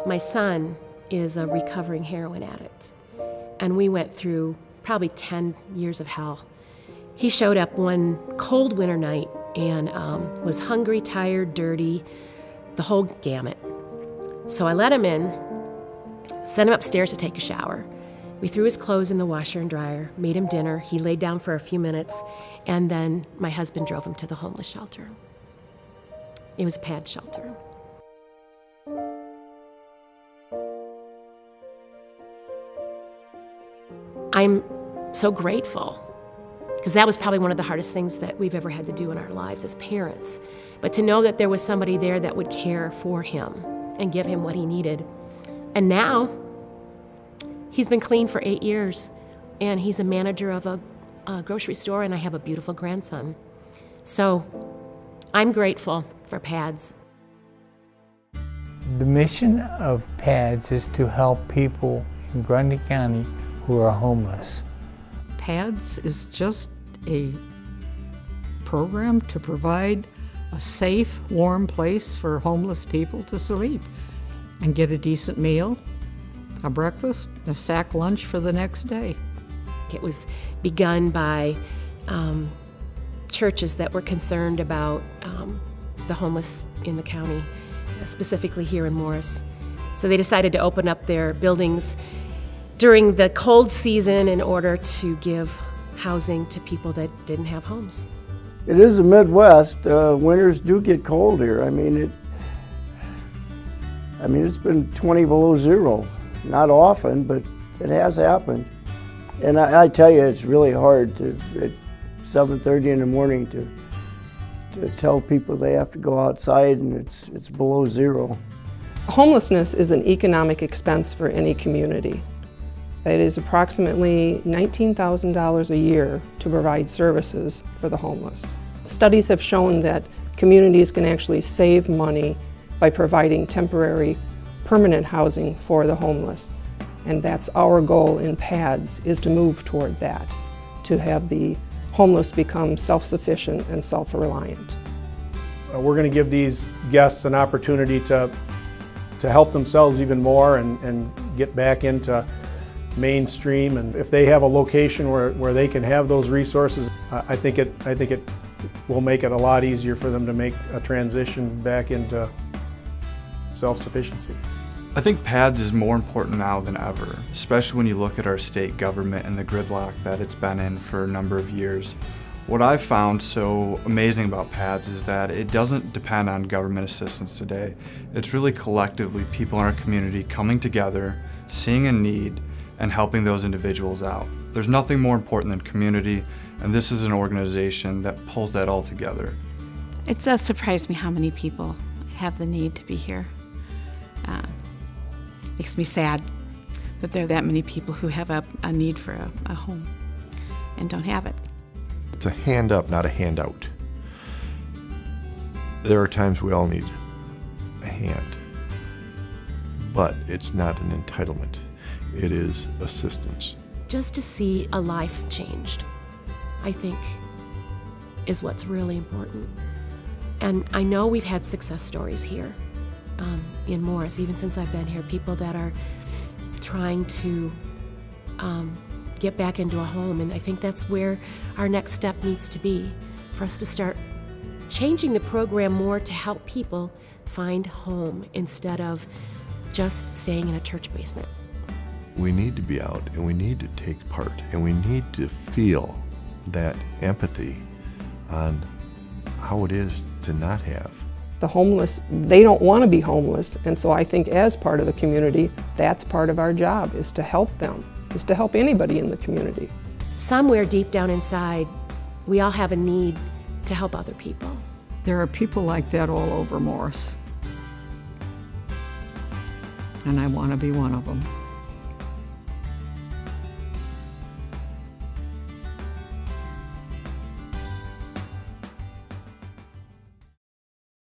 My son is a recovering heroin addict, and we went through probably 10 years of hell. He showed up one cold winter night and was hungry, tired, dirty, the whole gamut. So I let him in, sent him upstairs to take a shower. We threw his clothes in the washer and dryer, made him dinner. He laid down for a few minutes, and then my husband drove him to the homeless shelter. It was a pad shelter. I'm so grateful, because that was probably one of the hardest things that we've ever had to do in our lives as parents. But to know that there was somebody there that would care for him and give him what he needed. And now, he's been clean for 8 years, and he's a manager of a grocery store, and I have a beautiful grandson. So I'm grateful for PADS. The mission of PADS is to help people in Grundy County who are homeless. PADS is just a program to provide a safe, warm place for homeless people to sleep and get a decent meal, a breakfast, a sack lunch for the next day. It was begun by churches that were concerned about the homeless in the county, specifically here in Morris. So they decided to open up their buildings during the cold season in order to give housing to people that didn't have homes. It is the Midwest. Winters do get cold here. I mean, it's been 20 below zero. Not often, but it has happened. And I tell you, it's really hard at 7:30 in the morning to tell people they have to go outside and it's below zero. Homelessness is an economic expense for any community. It is approximately $19,000 a year to provide services for the homeless. Studies have shown that communities can actually save money by providing temporary, permanent housing for the homeless. And that's our goal in PADS, is to move toward that, to have the homeless become self-sufficient and self-reliant. We're going to give these guests an opportunity to help themselves even more and get back into mainstream, and if they have a location where they can have those resources, I think it will make it a lot easier for them to make a transition back into self-sufficiency. I think PADS is more important now than ever, especially when you look at our state government and the gridlock that it's been in for a number of years. What I've found so amazing about PADS is that it doesn't depend on government assistance today. It's really collectively people in our community coming together, seeing a need, and helping those individuals out. There's nothing more important than community, and this is an organization that pulls that all together. It does surprise me how many people have the need to be here. Makes me sad that there are that many people who have a need for a home and don't have it. It's a hand up, not a handout. There are times we all need a hand, but it's not an entitlement. It is assistance. Just to see a life changed, I think, is what's really important. And I know we've had success stories here in Morris, even since I've been here, people that are trying to get back into a home. And I think that's where our next step needs to be, for us to start changing the program more to help people find home instead of just staying in a church basement. We need to be out and we need to take part and we need to feel that empathy on how it is to not have. The homeless, they don't want to be homeless, and so I think as part of the community, that's part of our job, is to help them, is to help anybody in the community. Somewhere deep down inside, we all have a need to help other people. There are people like that all over Morris, and I want to be one of them.